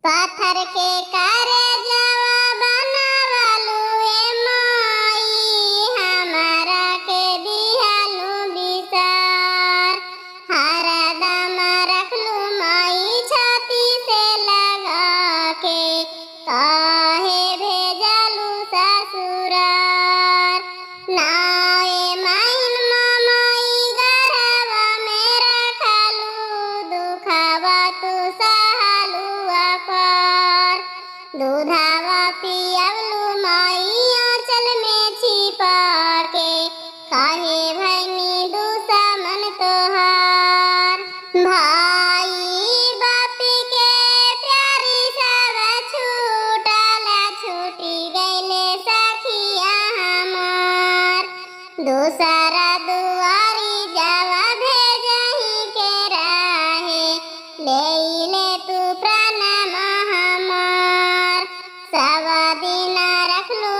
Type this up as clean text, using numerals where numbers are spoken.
पाथर के करे जवा बनावलू ए माई हमारा के दिहलू बिसार हरदम रखलू माई छाती से लगा के काहे भेजलू ससुरार नाए माइन माई गरवा में रखलू दुखावा तू सहलू अपार दूधावा पियवलू माई आंचल में छिपा के काहे भैनी दुश्मन तोहार भाई बापी के प्यारी सब छूटल छूटी गईले सखिया हमार दूसरा दुआरी जावा भेजही के राहे ले तू प्राण हमार सब दिन रखलू